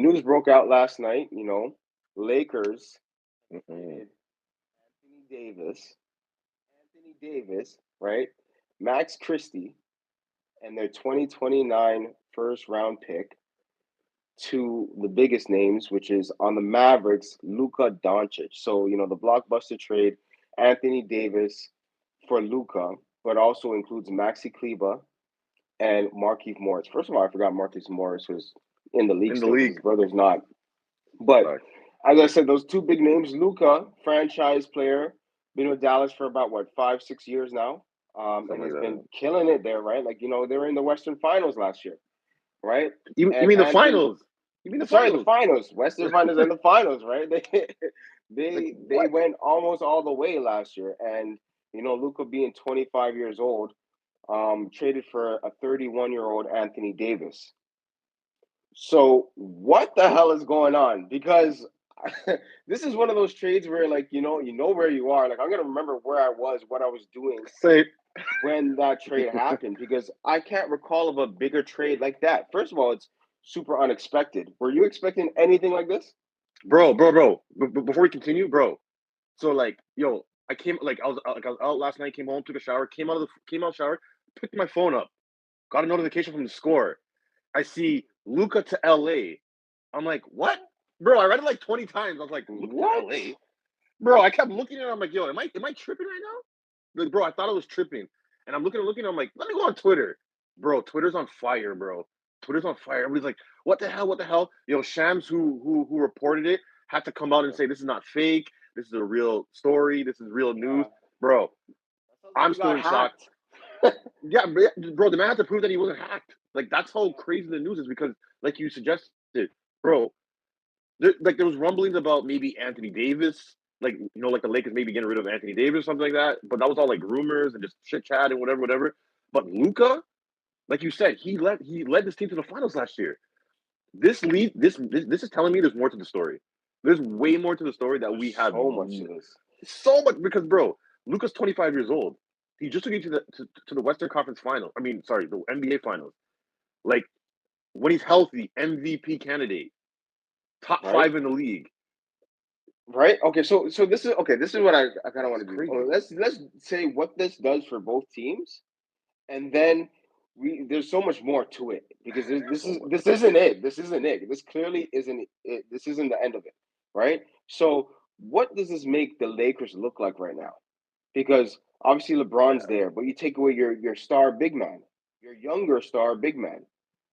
news broke out last night. Lakers Mm-mm. traded Anthony Davis, right? Max Christie, and their 2029 first round pick to the biggest names, which is on the Mavericks, Luka Doncic. So, the blockbuster trade, Anthony Davis for Luka, but also includes Maxi Kleba and Markieff Morris. First of all, I forgot Markieff Morris was in the league In the still because his league. brother's not. But Fuck. as I said, those two big names, Luka, franchise player, been with Dallas for about what 5, 6 years now, and Something like has that. been killing it there, right? Like they were in the Western Finals last year, right? You And mean the Anthony, finals? You mean the sorry, the finals? finals, Western Finals, and the finals, right? They Like they what? went almost all the way last year, and Luka being 25 years old, traded for a 31-year-old Anthony Davis. So what the hell is going on? Because this is one of those trades where, like, you know where you are. Like, I'm gonna remember where I was, what I was doing Say, when that trade happened, because I can't recall of a bigger trade like that. First of all, it's super unexpected. Were you expecting anything like this? bro. Before we continue, bro. So like, yo, I was out last night. Came home, took a shower, came out of the shower, picked my phone up, got a notification from the score. I see Luca to LA. I'm like, what, bro? I read it like 20 times. I was like, Luca to What? LA, bro. I kept looking at it. I'm like, yo, am I tripping right now? Like, bro, I thought I was tripping, and I'm looking. I'm like, let me go on Twitter, bro. Twitter's on fire, bro. Twitter's on fire. Everybody's like, what the hell? What the hell? Shams, who reported it, had to come out and say this is not fake. This is a real story. This is real news, Yeah, bro. that sounds like I'm he still got in shock. hacked. Yeah, bro, the man had to prove that he wasn't hacked. Like that's how crazy the news is because, like you suggested, bro, there was rumblings about maybe Anthony Davis, like like the Lakers maybe getting rid of Anthony Davis, something like that. But that was all like rumors and just chit chat and whatever. But Luca, like you said, he led this team to the finals last year. This is telling me there's more to the story. There's way more to the story that we There's have so much to this. so much because, bro, Luca's 25 years old. He just took you to the Western Conference Final. I mean, sorry, the NBA Finals. Like when he's healthy, MVP candidate, top Right? five in the league. Right? Okay, so this is okay. This is what I kind of want It's to do. Oh, crazy. let's say what this does for both teams, and then there's so much more to it because this So is much. this isn't it. This isn't it. This clearly isn't it. This isn't the end of it, right? So what does this make the Lakers look like right now? Because obviously LeBron's Yeah. there, but you take away your star big man, your younger star big man,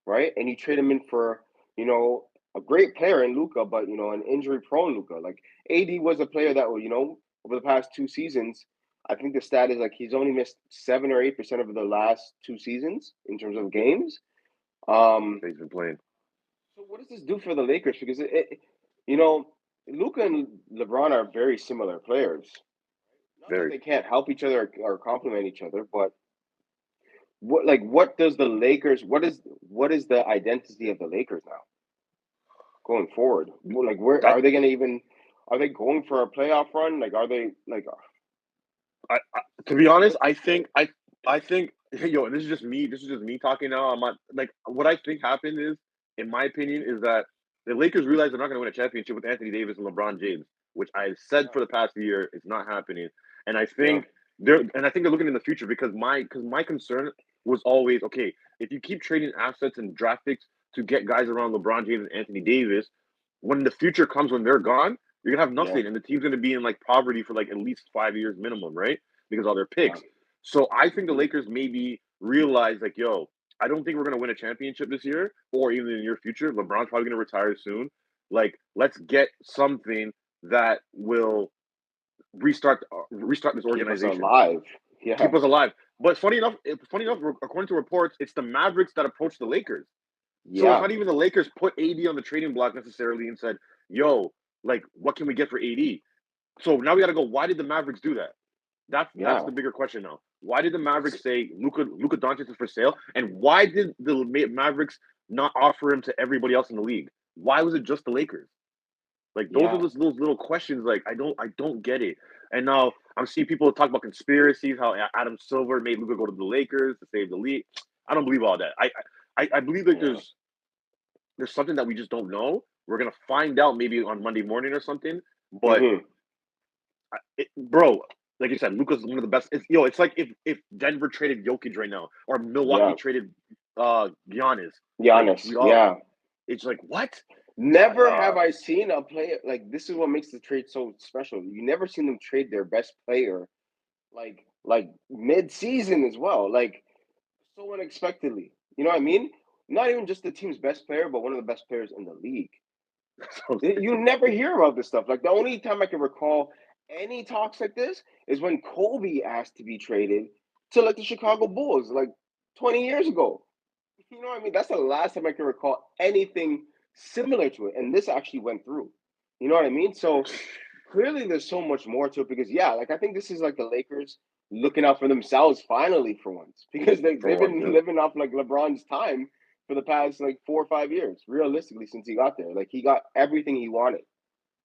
right? And you trade him in for you know a great player in Luca, but an injury prone Luca. Like AD was a player that over the past 2 seasons. I think the stat is like he's only missed 7 or 8% of the last 2 seasons in terms of games. Um, He's been playing. so what does this do for the Lakers? Because you know, Luca and LeBron are very similar players. Not that Very. they can't help each other or complement each other, but what does the Lakers? What is the identity of the Lakers now going forward? Like, where That are they going to even? Are they going for a playoff run? Like, are they like? to be honest, What's I the think story? I think yo, and this is just me. This is just me talking now. I'm not like what I think happened is, in my opinion, is that the Lakers realize they're not going to win a championship with Anthony Davis and LeBron James, which I said Yeah, for the past year it's not happening. And I yeah, think they're looking in the future because my concern was always okay. If you keep trading assets and draft picks to get guys around LeBron James and Anthony Davis, when the future comes when they're gone, you're gonna have yeah, nothing, and the team's gonna be in like poverty for like at least 5 years minimum, right? Because all their yeah. picks. So I think the Lakers maybe realize like, yo, I don't think we're gonna win a championship this year or even in the near future. LeBron's probably gonna retire soon. Like, let's get something that will restart this Keep us organization, alive. keep Yeah, us alive. But funny enough, according to reports, it's the Mavericks that approached the Lakers. So it's yeah, not even the Lakers put AD on the trading block necessarily and said, "Yo, like, what can we get for AD?" So now we got to go. Why did the Mavericks do that? That's yeah. the bigger question now. Why did the Mavericks say Luka Doncic is for sale, and why did the Mavericks not offer him to everybody else in the league? Why was it just the Lakers? Like those are Yeah. those little questions. Like I don't get it. And now I'm seeing people talk about conspiracies. How Adam Silver made Luka go to the Lakers to save the league. I don't believe all that. I believe like Yeah. there's something that we just don't know. We're gonna find out maybe on Monday morning or something. But Mm-hmm. bro, like you said, Luka's one of the best. It's like if Denver traded Jokic right now, or Milwaukee Yeah. traded Giannis. Like Giannis. we all, Yeah. it's like what? Never Uh, have I seen a player like this is what makes the trade so special. You never seen them trade their best player like mid-season as well. Like so unexpectedly. You know what I mean? Not even just the team's best player, but one of the best players in the league. so, You never hear about this stuff. Like the only time I can recall any talks like this is when Kobe asked to be traded to like the Chicago Bulls, like 20 years ago. You know what I mean? That's the last time I can recall anything similar to it. And this actually went through. You know what I mean? So clearly there's so much more to it because yeah, like I think this is like the Lakers looking out for themselves finally for once. Because for they've once, been yeah. living off like LeBron's time for the past like 4 or 5 years, realistically, since he got there. Like he got everything he wanted,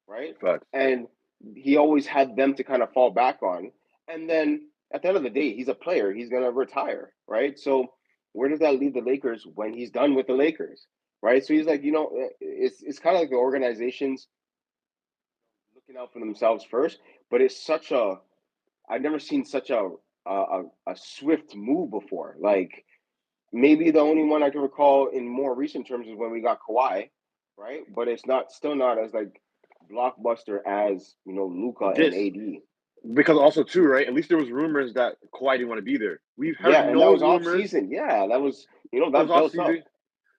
right? Facts. And he always had them to kind of fall back on. And then at the end of the day, he's a player. He's gonna retire, right? So where does that leave the Lakers when he's done with the Lakers, right? So he's like, it's kind of like the organizations looking out for themselves first, but it's such a I've never seen such a swift move before. Like maybe the only one I can recall in more recent terms is when we got Kawhi, right? But it's not still not as like blockbuster as Luca and This AD. because also too, right? At least there was rumors that Kawhi didn't want to be there. We've Yeah, heard and that no was off rumors. season. Yeah, that was It was that off built up. season.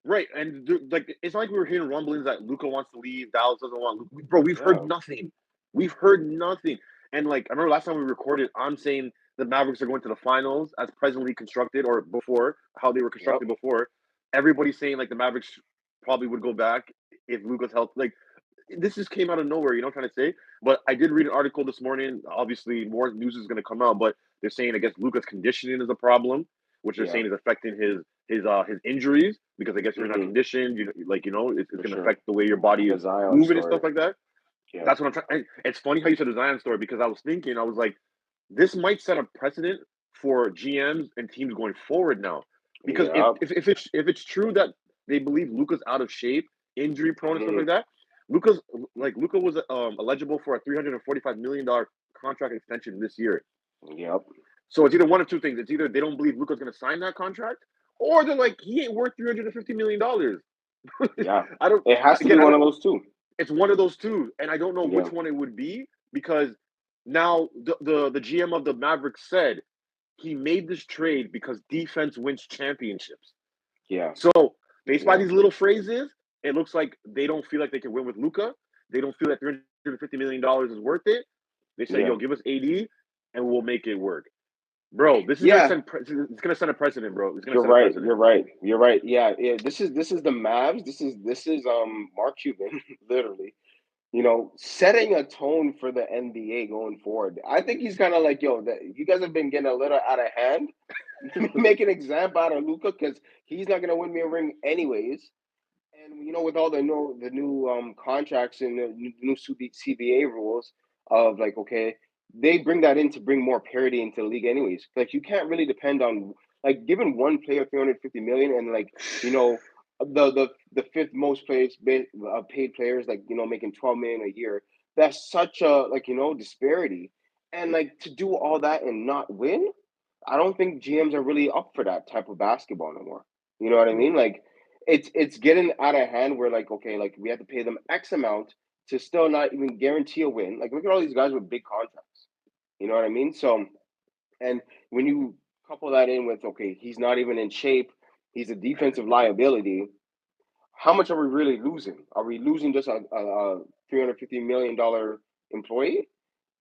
Right, and like it's not like we were hearing rumblings that Luka wants to leave, Dallas doesn't want. Bro, we've heard Yeah. nothing. We've heard nothing. And like I remember last time we recorded, I'm saying the Mavericks are going to the finals as presently constructed, or before how they were Yep. constructed before. Everybody's saying like the Mavericks probably would go back if Luka's health. Like this just came out of nowhere. You know what I'm trying to say? But I did read an article this morning. Obviously, more news is going to come out, but they're saying I guess Luka's conditioning is a problem, which they're Yeah. saying is affecting his injuries because I guess you're not Mm-hmm. conditioned. It's For going to sure. affect the way your body The is Zion moving and story. stuff like that. Yeah. That's what I'm trying. It's funny how you said the Zion story because I was thinking, I was like, this might set a precedent for GMs and teams going forward now. Because if Yeah. if, if it's true that they believe Luka's out of shape, injury prone and stuff Mm-hmm. like that, Luka was eligible for a $345 million contract extension this year. Yep. So it's either one of two things. It's either they don't believe Luka's going to sign that contract, or they're like he ain't worth $350 million. Yeah. I don't. It has to be Again, I one don't. of those two. It's one of those two, and I don't know Yeah. which one it would be because now the GM of the Mavericks said he made this trade because defense wins championships. Yeah. So based by Yeah. these little phrases, it looks like they don't feel like they can win with Luka. They don't feel that $350 million is worth it. They say, Yeah. "Yo, give us AD, and we'll make it work." Bro, this is gonna Yeah. send. It's gonna send a precedent, bro. It's gonna You're set a right. precedent. You're right. You're right. Yeah. Yeah. This is the Mavs. This is Mark Cuban, literally. Setting a tone for the NBA going forward. I think he's kind of like, yo, you guys have been getting a little out of hand. Make an example out of Luca because he's not gonna win me a ring anyways. And with all the new contracts and the new CBA rules of like, okay, they bring that in to bring more parity into the league anyways. Like you can't really depend on like giving one player 350 million and like the fifth most paid players like making 12 million a year. That's such a like disparity. And like to do all that and not win, I don't think GMs are really up for that type of basketball no more. You know what I mean? Like it's getting out of hand where like okay, like we have to pay them X amount to still not even guarantee a win. Like look at all these guys with big contracts. You know what I mean? So and when you couple that in with okay, he's not even in shape, he's a defensive liability. How much are we really losing? Are we losing just a $350 million employee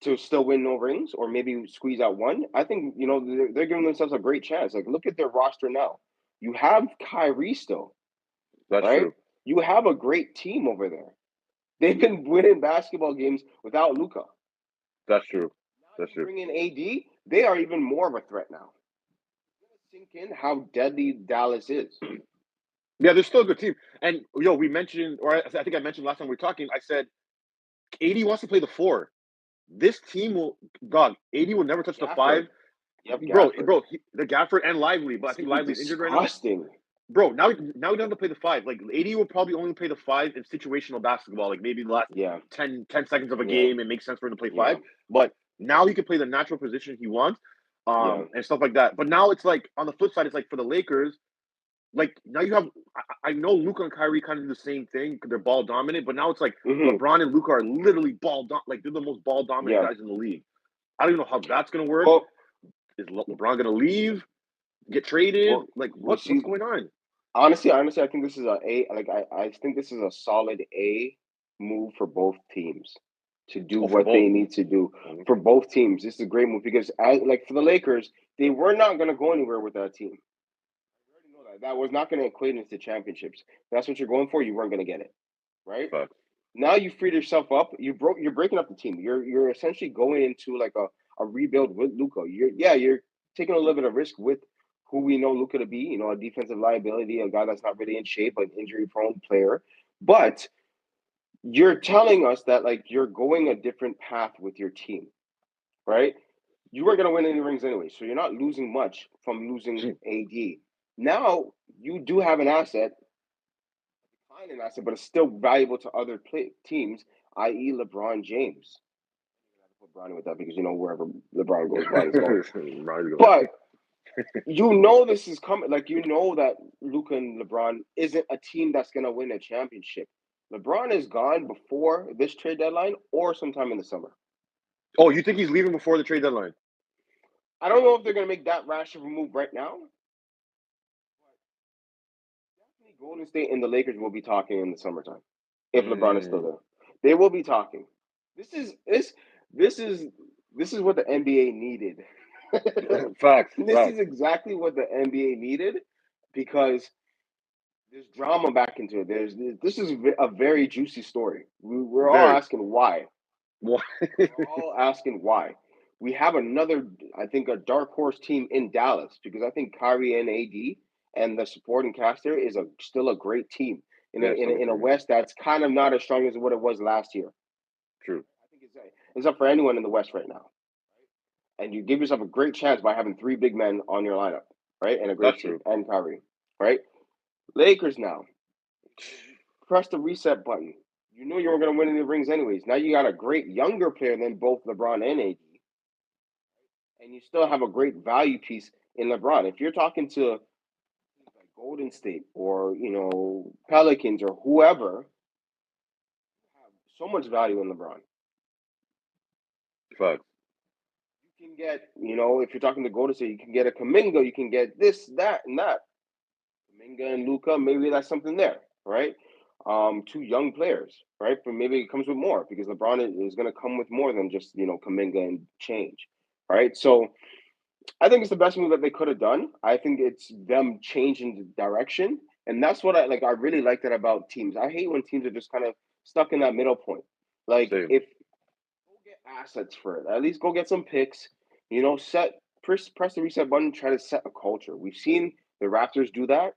to still win no rings or maybe squeeze out one? I think they're giving themselves a great chance. Like look at their roster now. You have Kyrie still, That's right? true. You have a great team over there. They've been winning basketball games without Luka. That's true. Now That's you true. bring in AD, they are even more of a threat now. Sink in how deadly Dallas is. Yeah, they're still a good team. And we mentioned, or I think I mentioned last time we were talking. I said AD wants to play the four. This team will, dog. AD will never touch the five, Gafford. Yep, bro. Gafford. The Gafford and Lively, but I It's think gonna be Lively's injured right now. disgusting. bro, now we don't have to play the five. Like AD will probably only play the five in situational basketball, like maybe the last Yeah, 10 seconds of a yeah, game. It makes sense for him to play yeah, five. But now he can play the natural position he wants, yeah. and stuff like that. But now it's like on the flip side, it's like for the Lakers, like now you have. I know Luka and Kyrie kind of do the same thing because they're ball dominant, but now it's like Hmm. LeBron and Luka are literally like they're the most ball dominant Yeah. guys in the league. I don't even know how that's gonna work. Well, Is LeBron gonna leave? Get traded? well, Like well. what's See, going on? honestly, I think this is a A. Like I think this is a solid A move for both teams to do Oh, for what both. they need to do Mhm. for both teams. This is a great move because, like for the Lakers, they were not going to go anywhere with that team. You already know that that was not going to equate into championships. That's what you're going for. You weren't going to get it, right? Fuck. Now you freed yourself up. You're breaking up the team. You're essentially going into like a rebuild with Luka. You're taking a little bit of risk with who we know Luka to be. You know, a defensive liability, a guy that's not really in shape, an injury prone player. But you're telling us that like you're going a different path with your team, right? You weren't going to win any rings anyway, so you're not losing much from losing AD. Now you do have an asset, an asset, but it's still valuable to other teams, i.e., LeBron James. Put Bronny with that because you know wherever LeBron goes, Bronny's going. But you know this is coming. Like you know that Luka and LeBron isn't a team that's gonna win a championship. LeBron is gone before this trade deadline or sometime in the summer. Oh, you think he's leaving before the trade deadline? I don't know if they're gonna make that rash of a move right now. Definitely Golden State and the Lakers will be talking in the summertime if LeBron is still Mm. there. They will be talking. This is this this is this is what the NBA needed. Facts, This is facts. exactly what the NBA needed because there's drama back into it. This is a very juicy story. We're all Very. asking why. What? We're all asking why. We have another, I think, a dark horse team in Dallas because I think Kyrie and AD and the supporting cast there is still a great team in a, Yeah, in a still a in a great. West that's kind of not as strong as what it was last year. True. I think it's up for anyone in the West right now, and you give yourself a great chance by having three big men on your lineup, right, and a great That's team true. and Kyrie, right. Lakers now. You press the reset button. You know you were going to win any rings anyways. Now you got a great younger player than both LeBron and AD, and you still have a great value piece in LeBron. If you're talking to like Golden State or Pelicans or whoever, have so much value in LeBron. Facts. You can get, if you're talking to Golden State, you can get a Kaminga, you can get this, that, and that. Kaminga and Luka, maybe that's something there, right? Two young players, right? But maybe it comes with more because LeBron is going to come with more than just Kaminga and change, right? So I think it's the best move that they could have done. I think it's them changing the direction, and that's what I like. I really like that about teams. I hate when teams are just kind of stuck in that middle point. Like Same. if go get assets for it, at least go get some picks. Set press the reset button, try to set a culture. We've seen the Raptors do that,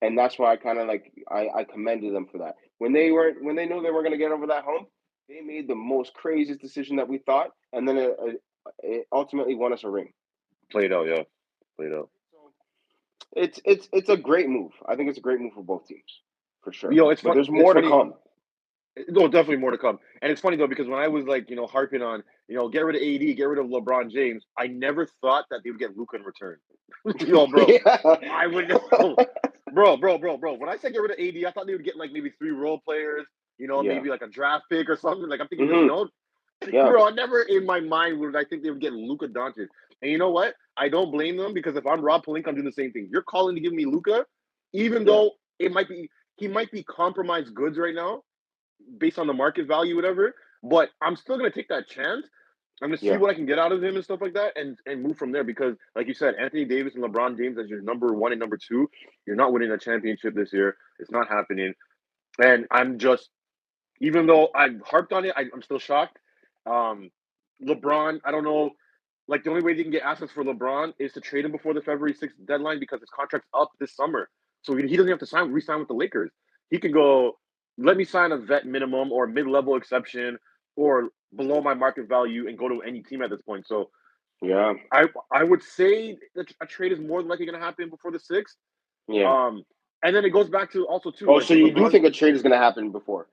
and that's why I kind of like I commended them for that. When they knew they were going to get over that hump, they made the most craziest decision that we thought, and then it ultimately won us a ring. Played out, yeah. Played out. So it's a great move. I think it's a great move for both teams, for sure. Yo, it's But fun. there's It's more to funny. come. No, definitely more to come. And it's funny though because when I was like, harping on, get rid of AD, get rid of LeBron James, I never thought that they would get Luka in return. Yo, bro, Yeah. I would know. Bro. When I said get rid of AD, I thought they would get like maybe three role players, Yeah. maybe like a draft pick or something. Like I'm thinking just, Hmm. Yeah. bro, never in my mind would I think they would get Luka Doncic. And you know what? I don't blame them because if I'm Rob Pelinka, I'm doing the same thing. You're calling to give me Luka, even Yeah. though he might be compromised goods right now based on the market value, whatever. But I'm still gonna take that chance. I'm gonna see Yeah. what I can get out of him and stuff like that, and move from there. Because, like you said, Anthony Davis and LeBron James as your number one and number two, you're not winning a championship this year. It's not happening. And I'm just, even though I harped on it, I'm still shocked. Um, LeBron, I don't know. Like the only way they can get assets for LeBron is to trade him before the February 6th deadline because his contract's up this summer. So he doesn't have to re-sign with the Lakers. He can go, let me sign a vet minimum or mid-level exception or below my market value and go to any team at this point. So Yeah. I would say that a trade is more than likely going to happen before the 6th. Yeah. Um, And then it goes back to also too, Oh, like so with you do LeBron, think a trade is going to happen before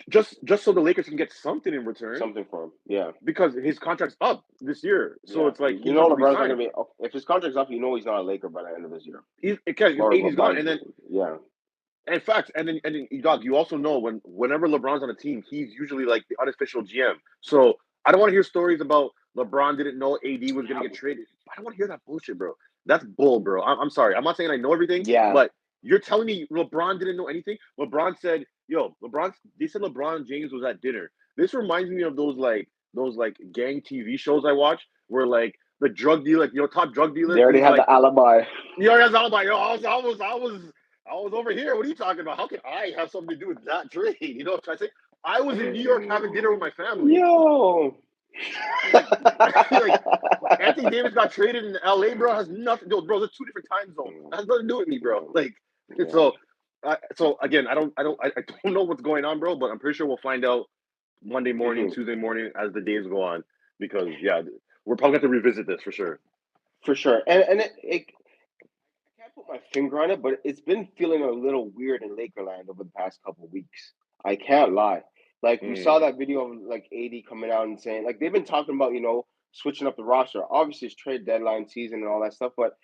just so the Lakers can get something in return something for him? Yeah. because his contract's up this year. So Yeah. it's like he You just know has to LeBron's not going resign. to be if his contract's up, you know he's not a Laker by the end of this year. He's because Or AD's by gone, and then yeah. in fact, and then dog, you also know whenever LeBron's on a team, he's usually like the unofficial GM. So I don't want to hear stories about LeBron didn't know AD was going to get traded. I don't want to hear that bullshit, bro. That's bull, bro. I'm sorry. I'm not saying I know everything, Yeah. but you're telling me LeBron didn't know anything. LeBron said, "Yo, LeBron." They said LeBron James was at dinner. This reminds me of those gang TV shows I watch, where like the drug dealer, top drug They dealer, already he's have like, the alibi. yo, that's all about yo. I was over here. What are you talking about? How can I have something to do with that trade? You know what I'm trying to say? I was in New York having dinner with my family. Yo. Like Anthony Davis got traded in LA, bro. Has nothing. Yo, bro, there's two different time zones. That has nothing to do with me, bro. Like, Yeah. so again, I don't know what's going on, bro. But I'm pretty sure we'll find out Monday morning, Tuesday morning as the days go on, because yeah, we're probably going to revisit this for sure. For sure. And I can't put my finger on it, but it's been feeling a little weird in Lakerland over the past couple of weeks. I can't lie. Like we saw that video of like AD coming out and saying like they've been talking about, switching up the roster. Obviously it's trade deadline season and all that stuff, but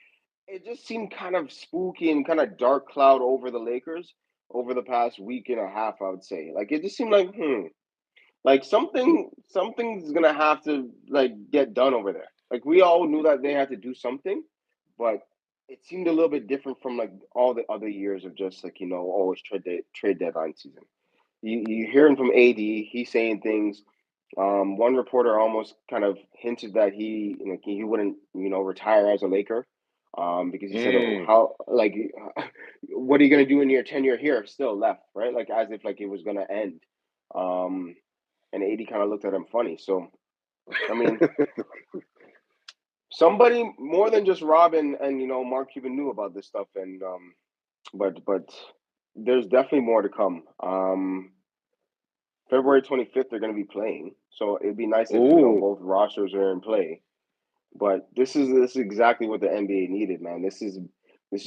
it just seemed kind of spooky and kind of dark cloud over the Lakers over the past week and a half, I would say. Like it just seemed like something's gonna have to like get done over there. Like we all knew that they had to do something, but it seemed a little bit different from like all the other years of just like always trade deadline season. You hearing from AD, he's saying things. One reporter almost kind of hinted that he wouldn't retire as a Laker, because he said, "Oh, how like what are you gonna do in your tenure here? Still left, right? Like as if like it was gonna end." Um, and AD kind of looked at him funny. So I mean, somebody more than just Rob and Mark Cuban knew about this stuff, and but there's definitely more to come. February 25th they're going to be playing, so it'd be nice if Oh, both rosters are in play. But this is exactly what the NBA needed, man. This is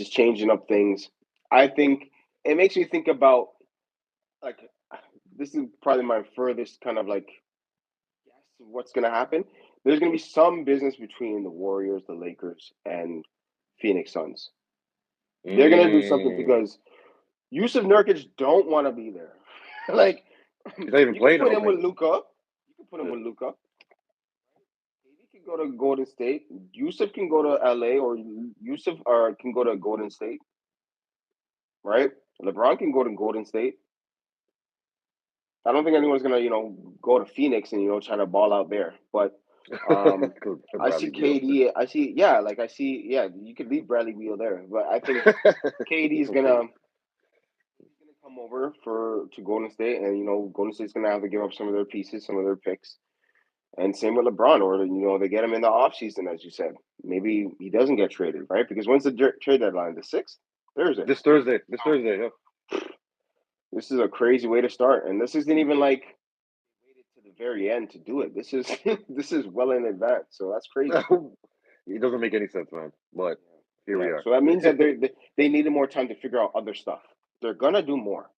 changing up things. I think it makes me think about like this is probably my furthest kind of like guess of what's going to happen. There's going to be some business between the Warriors, the Lakers, and Phoenix Suns. They're going to do something because Yusuf Nurkic don't want to be there. Like he's not even you can playing. I put don't him with think. Luca. You can put him Yeah. with Luca. KD can go to Golden State. Yusuf can go to LA, or Yusuf can go to Golden State. Right? LeBron can go to Golden State. I don't think anyone's gonna go to Phoenix and try to ball out there. But I see Bradley Beal. KD. I see. Yeah, you could leave Bradley Beal there, but I think KD's gonna come over to Golden State, and Golden State's gonna have to give up some of their pieces, some of their picks, and same with LeBron, or they get him in the offseason, as you said. Maybe he doesn't get traded, right? Because when's the trade deadline? The 6th, Thursday. This Thursday. This Thursday. Yeah. This is a crazy way to start, and this isn't even like waited to the very end to do it. This is this is well in advance, so that's crazy. It doesn't make any sense, man. But here we Yeah, are. so that means that they needed more time to figure out other stuff. They're gonna do more.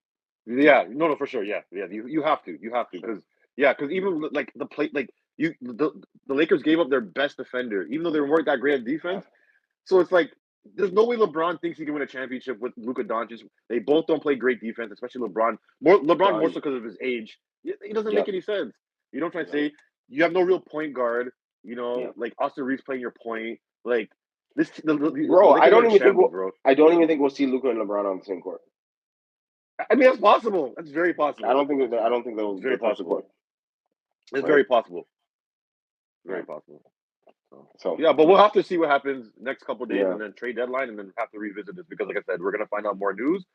Yeah, no, for sure. Yeah, yeah. You have to, Sure. because even like the play, like the Lakers gave up their best defender, even though they weren't that great at Yeah. defense. So it's like there's no way LeBron thinks he can win a championship with Luka Doncic. They both don't play great defense, especially LeBron. More so Done. because of his age. It doesn't make Yep. any sense. You don't try to Yep. say you have no real point guard. Yep. Like Austin Reeves playing your point. Like the Bro, Lakers are in shambles, bro. I don't even think we'll see Luka and LeBron on the same court. I mean, that's possible. That's very possible. I don't think It's they'll very touch the possible. court. It's Right? very possible. Yeah. Very possible. So, So yeah, but we'll have to see what happens next couple of days, yeah. and then trade deadline, and then have to revisit this because, like I said, we're gonna find out more news,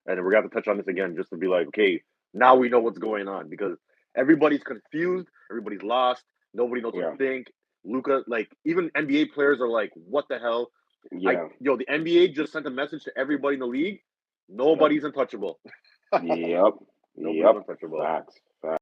and we're gonna have to touch on this again just to be like, okay, now we know what's going on because everybody's confused, everybody's lost, nobody knows what Yeah. to think. Luka, like even NBA players are like, what the hell? Yeah. The NBA just sent a message to everybody in the league. Yep. Nobody's untouchable. Yep. Nobody's Yep. untouchable. Facts.